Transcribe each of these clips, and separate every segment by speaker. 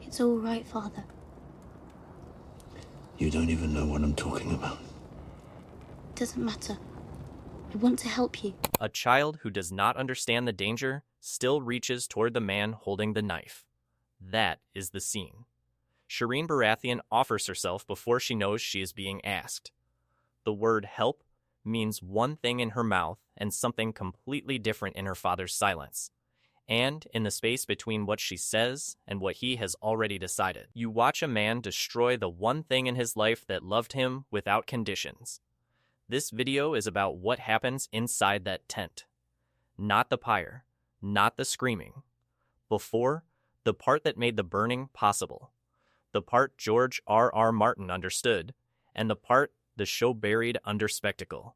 Speaker 1: It's all right, Father.
Speaker 2: You don't even know what I'm talking about.
Speaker 1: It doesn't matter. I want to help you.
Speaker 3: A child who does not understand the danger still reaches toward the man holding the knife. That is the scene. Shireen Baratheon offers herself before she knows she is being asked. The word help means one thing in her mouth and something completely different in her father's silence, and in the space between what she says and what he has already decided. You watch a man destroy the one thing in his life that loved him without conditions. This video is about what happens inside that tent. Not the pyre, not the screaming. Before, the part that made the burning possible. The part George R.R. Martin understood, and the part the show buried under spectacle.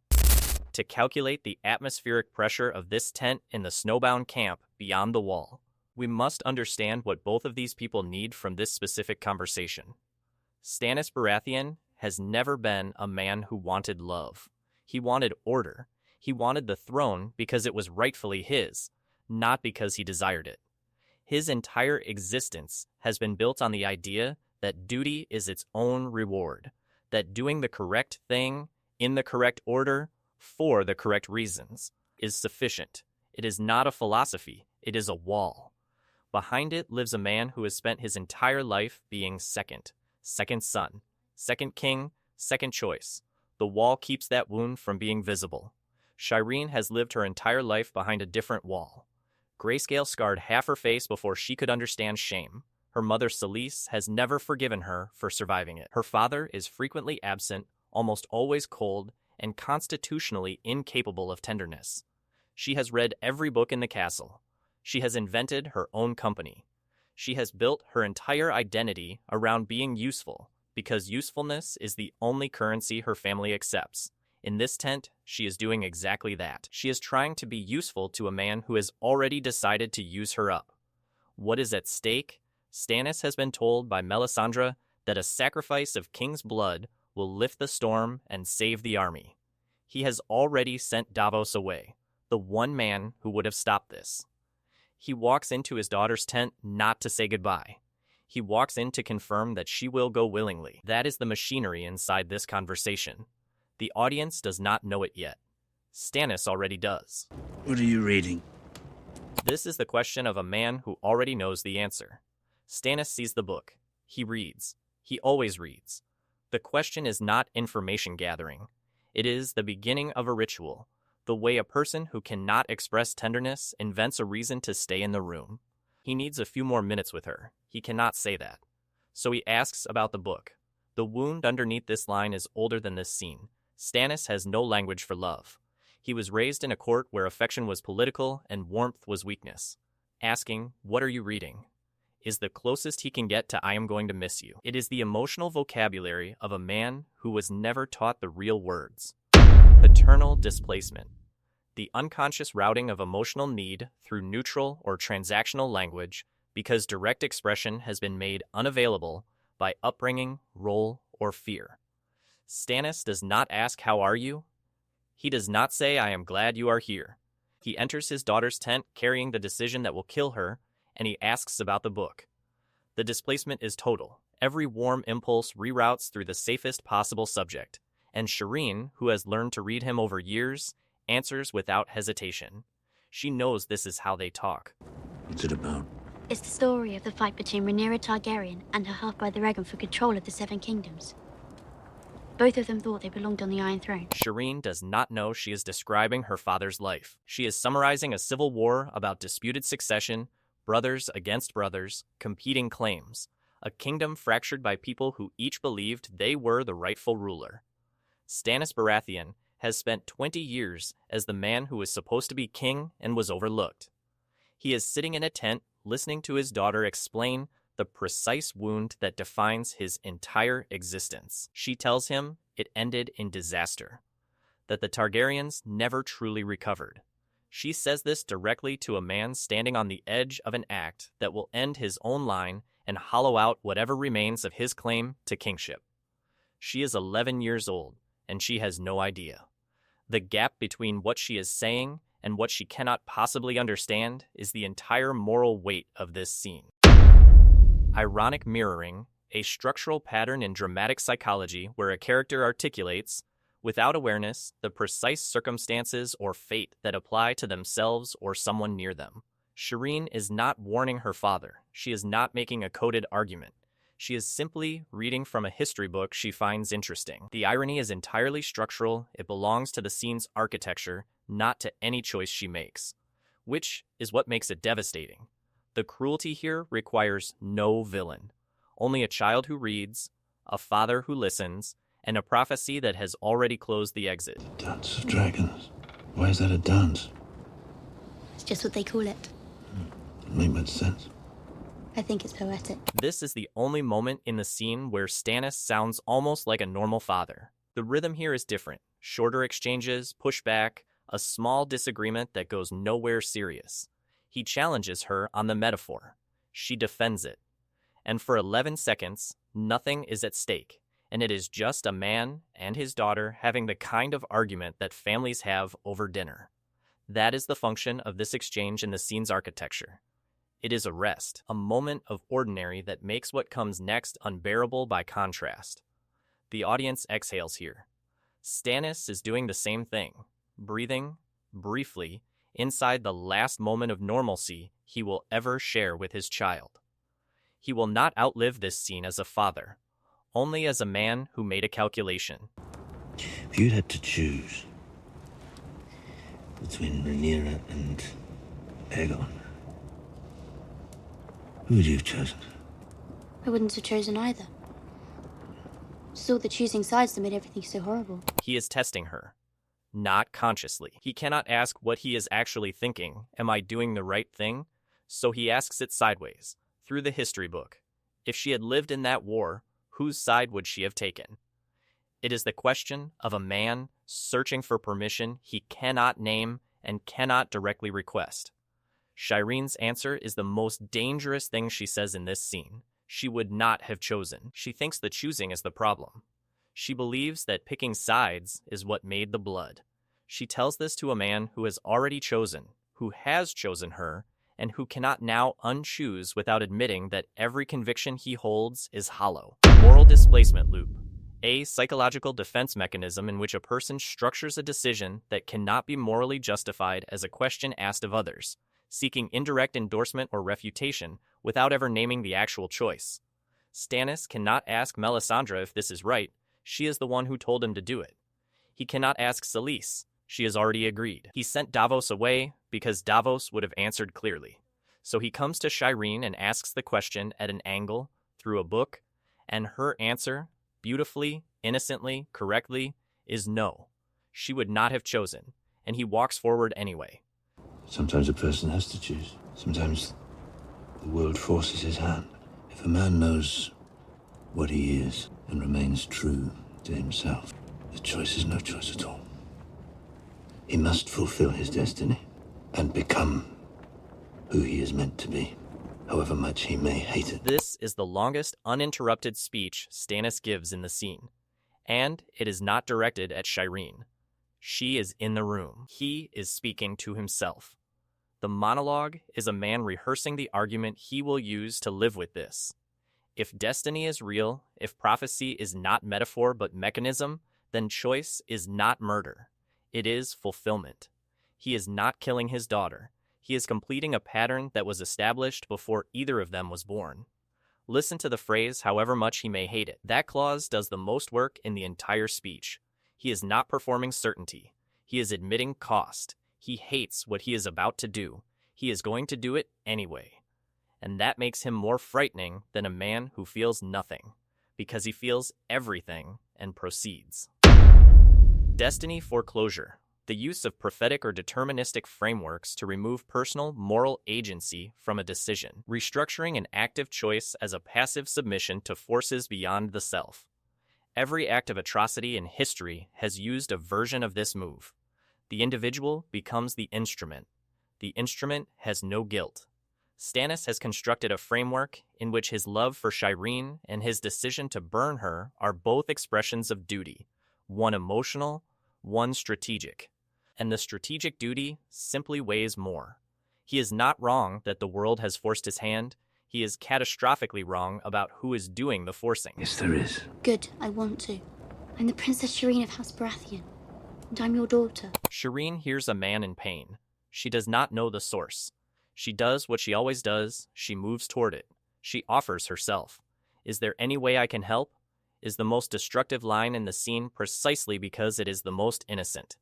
Speaker 3: To calculate the atmospheric pressure of this tent in the snowbound camp beyond the wall, we must understand what both of these people need from this specific conversation. Stannis Baratheon has never been a man who wanted love. He wanted order. He wanted the throne because it was rightfully his, not because he desired it. His entire existence has been built on the idea that duty is its own reward, that doing the correct thing, in the correct order, for the correct reasons, is sufficient. It is not a philosophy, it is a wall. Behind it lives a man who has spent his entire life being second son, second king, second choice. The wall keeps that wound from being visible. Shireen has lived her entire life behind a different wall. Grayscale scarred half her face before she could understand shame. Her mother, Selyse, has never forgiven her for surviving it. Her father is frequently absent, almost always cold, and constitutionally incapable of tenderness. She has read every book in the castle. She has invented her own company. She has built her entire identity around being useful, because usefulness is the only currency her family accepts. In this tent, she is doing exactly that. She is trying to be useful to a man who has already decided to use her up. What is at stake? Stannis has been told by Melisandre that a sacrifice of king's blood will lift the storm and save the army. He has already sent Davos away, the one man who would have stopped this. He walks into his daughter's tent not to say goodbye. He walks in to confirm that she will go willingly. That is the machinery inside this conversation. The audience does not know it yet. Stannis already does.
Speaker 2: What are you reading?
Speaker 3: This is the question of a man who already knows the answer. Stannis sees the book. He reads. He always reads. The question is not information gathering. It is the beginning of a ritual, the way a person who cannot express tenderness invents a reason to stay in the room. He needs a few more minutes with her. He cannot say that. So he asks about the book. The wound underneath this line is older than this scene. Stannis has no language for love. He was raised in a court where affection was political and warmth was weakness. Asking, "What are you reading?" is the closest he can get to "I am going to miss you." It is the emotional vocabulary of a man who was never taught the real words. Paternal displacement. The unconscious routing of emotional need through neutral or transactional language because direct expression has been made unavailable by upbringing, role, or fear. Stannis does not ask, "How are you?" He does not say, "I am glad you are here." He enters his daughter's tent carrying the decision that will kill her, and he asks about the book. The displacement is total. Every warm impulse reroutes through the safest possible subject, and Shireen, who has learned to read him over years, answers without hesitation. She knows this is how they talk.
Speaker 2: What's it about?
Speaker 1: It's the story of the fight between Rhaenyra Targaryen and her half-brother Aegon for control of the Seven Kingdoms. Both of them thought they belonged on the Iron Throne.
Speaker 3: Shireen does not know she is describing her father's life. She is summarizing a civil war about disputed succession, brothers against brothers, competing claims, a kingdom fractured by people who each believed they were the rightful ruler. Stannis Baratheon has spent 20 years as the man who was supposed to be king and was overlooked. He is sitting in a tent listening to his daughter explain the precise wound that defines his entire existence. She tells him it ended in disaster, that the Targaryens never truly recovered. She says this directly to a man standing on the edge of an act that will end his own line and hollow out whatever remains of his claim to kingship. She is 11 years old, and she has no idea. The gap between what she is saying and what she cannot possibly understand is the entire moral weight of this scene. Ironic mirroring, a structural pattern in dramatic psychology where a character articulates, without awareness, the precise circumstances or fate that apply to themselves or someone near them. Shireen is not warning her father. She is not making a coded argument. She is simply reading from a history book she finds interesting. The irony is entirely structural. It belongs to the scene's architecture, not to any choice she makes, which is what makes it devastating. The cruelty here requires no villain, only a child who reads, a father who listens, and a prophecy that has already closed the exit.
Speaker 2: The dance of dragons. Why is that a dance?
Speaker 1: It's just what they call it.
Speaker 2: Doesn't make much sense.
Speaker 1: I think it's poetic.
Speaker 3: This is the only moment in the scene where Stannis sounds almost like a normal father. The rhythm here is different. Shorter exchanges, pushback, a small disagreement that goes nowhere serious. He challenges her on the metaphor. She defends it. And for 11 seconds, nothing is at stake, and it is just a man and his daughter having the kind of argument that families have over dinner. That is the function of this exchange in the scene's architecture. It is a rest, a moment of ordinary that makes what comes next unbearable by contrast. The audience exhales here. Stannis is doing the same thing, breathing, briefly, inside the last moment of normalcy he will ever share with his child. He will not outlive this scene as a father, only as a man who made a calculation.
Speaker 2: If you'd had to choose between Rhaenyra and Aegon, who would you have chosen?
Speaker 1: I wouldn't have chosen either. It's all the choosing sides that made everything so horrible.
Speaker 3: He is testing her, not consciously. He cannot ask what he is actually thinking. Am I doing the right thing? So he asks it sideways, through the history book. If she had lived in that war, whose side would she have taken? It is the question of a man searching for permission he cannot name and cannot directly request. Shireen's answer is the most dangerous thing she says in this scene. She would not have chosen. She thinks the choosing is the problem. She believes that picking sides is what made the blood. She tells this to a man who has already chosen, who has chosen her, and who cannot now unchoose without admitting that every conviction he holds is hollow. Moral displacement loop. A psychological defense mechanism in which a person structures a decision that cannot be morally justified as a question asked of others, seeking indirect endorsement or refutation without ever naming the actual choice. Stannis cannot ask Melisandre if this is right. She is the one who told him to do it. He cannot ask Selyse. She has already agreed. He sent Davos away because Davos would have answered clearly. So he comes to Shireen and asks the question at an angle, through a book, and her answer, beautifully, innocently, correctly, is no. She would not have chosen, and he walks forward anyway.
Speaker 2: Sometimes a person has to choose. Sometimes the world forces his hand. If a man knows what he is and remains true to himself, the choice is no choice at all. He must fulfill his destiny and become who he is meant to be, however much he may hate it.
Speaker 3: This is the longest uninterrupted speech Stannis gives in the scene, and it is not directed at Shireen. She is in the room. He is speaking to himself. The monologue is a man rehearsing the argument he will use to live with this. If destiny is real, if prophecy is not metaphor but mechanism, then choice is not murder. It is fulfillment. He is not killing his daughter. He is completing a pattern that was established before either of them was born. Listen to the phrase however much he may hate it. That clause does the most work in the entire speech. He is not performing certainty. He is admitting cost. He hates what he is about to do. He is going to do it anyway. And that makes him more frightening than a man who feels nothing, because he feels everything and proceeds. Destiny foreclosure. The use of prophetic or deterministic frameworks to remove personal moral agency from a decision, restructuring an active choice as a passive submission to forces beyond the self. Every act of atrocity in history has used a version of this move. The individual becomes the instrument. The instrument has no guilt. Stannis has constructed a framework in which his love for Shireen and his decision to burn her are both expressions of duty, one emotional, one strategic. And the strategic duty simply weighs more. He is not wrong that the world has forced his hand. He is catastrophically wrong about who is doing the forcing.
Speaker 2: Yes, there is.
Speaker 1: Good, I want to. I'm the Princess Shireen of House Baratheon, and I'm your daughter.
Speaker 3: Shireen hears a man in pain. She does not know the source. She does what she always does. She moves toward it. She offers herself. Is there any way I can help? Is the most destructive line in the scene precisely because it is the most innocent.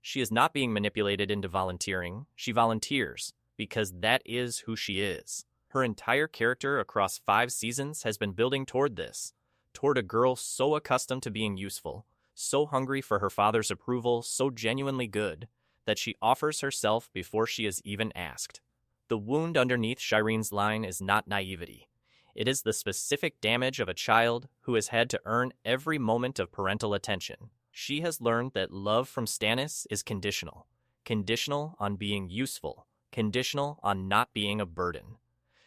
Speaker 3: She is not being manipulated into volunteering. She volunteers because that is who she is. Her entire character across 5 seasons has been building toward this, toward a girl so accustomed to being useful, so hungry for her father's approval, so genuinely good, that she offers herself before she is even asked. The wound underneath Shireen's line is not naivety. It is the specific damage of a child who has had to earn every moment of parental attention. She has learned that love from Stannis is conditional. Conditional on being useful. Conditional on not being a burden.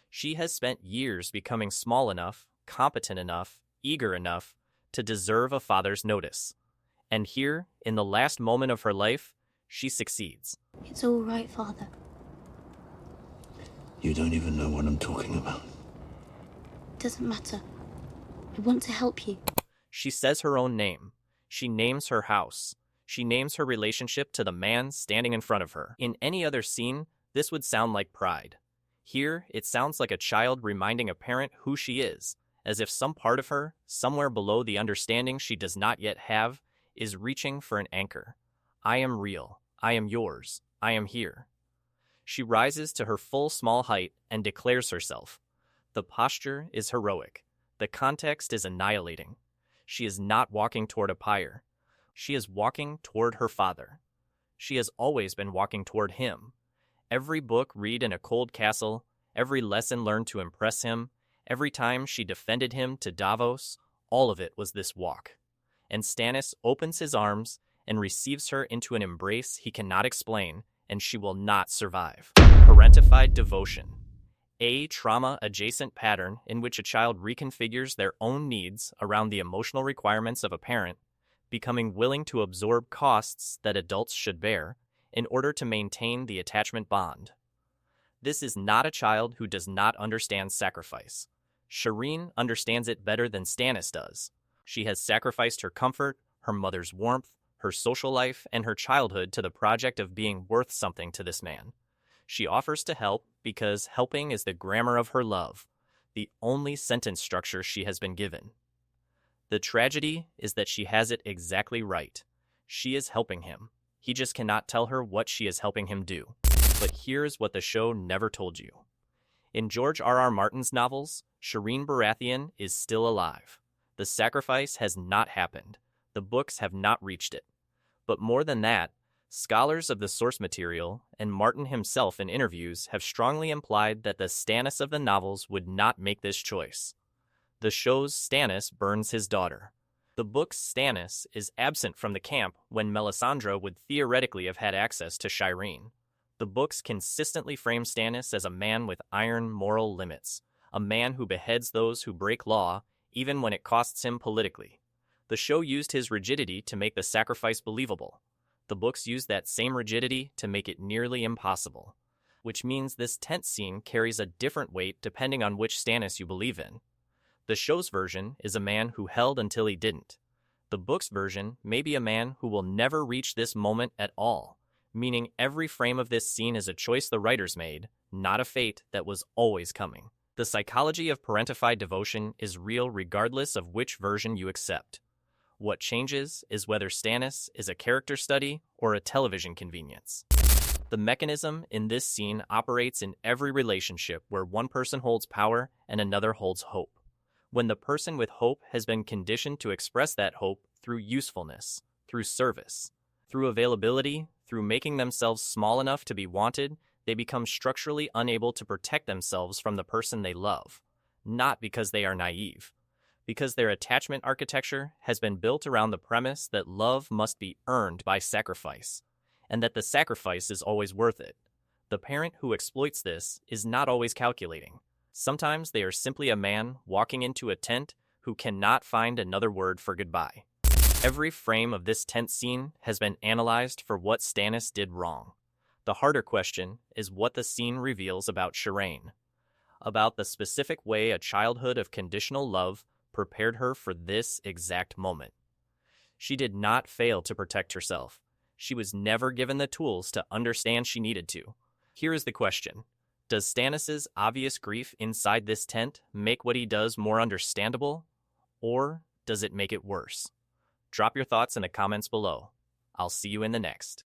Speaker 3: She has spent years becoming small enough, competent enough, eager enough to deserve a father's notice. And here, in the last moment of her life, she succeeds.
Speaker 1: It's all right, Father.
Speaker 2: You don't even know what I'm talking about.
Speaker 1: It doesn't matter. I want to help you.
Speaker 3: She says her own name. She names her house. She names her relationship to the man standing in front of her. In any other scene, this would sound like pride. Here, it sounds like a child reminding a parent who she is, as if some part of her, somewhere below the understanding she does not yet have, is reaching for an anchor. I am real. I am yours. I am here. She rises to her full small height and declares herself. The posture is heroic. The context is annihilating. She is not walking toward a pyre. She is walking toward her father. She has always been walking toward him. Every book read in a cold castle, every lesson learned to impress him, every time she defended him to Davos, all of it was this walk. And Stannis opens his arms and receives her into an embrace he cannot explain, and she will not survive. Parentified devotion. A trauma-adjacent pattern in which a child reconfigures their own needs around the emotional requirements of a parent, becoming willing to absorb costs that adults should bear in order to maintain the attachment bond. This is not a child who does not understand sacrifice. Shireen understands it better than Stannis does. She has sacrificed her comfort, her mother's warmth, her social life, and her childhood to the project of being worth something to this man. She offers to help because helping is the grammar of her love, the only sentence structure she has been given. The tragedy is that she has it exactly right. She is helping him. He just cannot tell her what she is helping him do. But here's what the show never told you. In George R.R. Martin's novels, Shireen Baratheon is still alive. The sacrifice has not happened. The books have not reached it. But more than that, scholars of the source material, and Martin himself in interviews, have strongly implied that the Stannis of the novels would not make this choice. The show's Stannis burns his daughter. The book's Stannis is absent from the camp when Melisandre would theoretically have had access to Shireen. The books consistently frame Stannis as a man with iron moral limits, a man who beheads those who break law, even when it costs him politically. The show used his rigidity to make the sacrifice believable. The books use that same rigidity to make it nearly impossible, which means this tent scene carries a different weight depending on which Stannis you believe in. The show's version is a man who held until he didn't. The book's version may be a man who will never reach this moment at all, meaning every frame of this scene is a choice the writers made, not a fate that was always coming. The psychology of parentified devotion is real regardless of which version you accept. What changes is whether Stannis is a character study or a television convenience. The mechanism in this scene operates in every relationship where one person holds power and another holds hope. When the person with hope has been conditioned to express that hope through usefulness, through service, through availability, through making themselves small enough to be wanted, they become structurally unable to protect themselves from the person they love, not because they are naive. Because their attachment architecture has been built around the premise that love must be earned by sacrifice, and that the sacrifice is always worth it. The parent who exploits this is not always calculating. Sometimes they are simply a man walking into a tent who cannot find another word for goodbye. Every frame of this tent scene has been analyzed for what Stannis did wrong. The harder question is what the scene reveals about Shireen. about the specific way a childhood of conditional love prepared her for this exact moment. She did not fail to protect herself. She was never given the tools to understand she needed to. Here is the question. Does Stannis' obvious grief inside this tent make what he does more understandable, or does it make it worse? Drop your thoughts in the comments below. I'll see you in the next.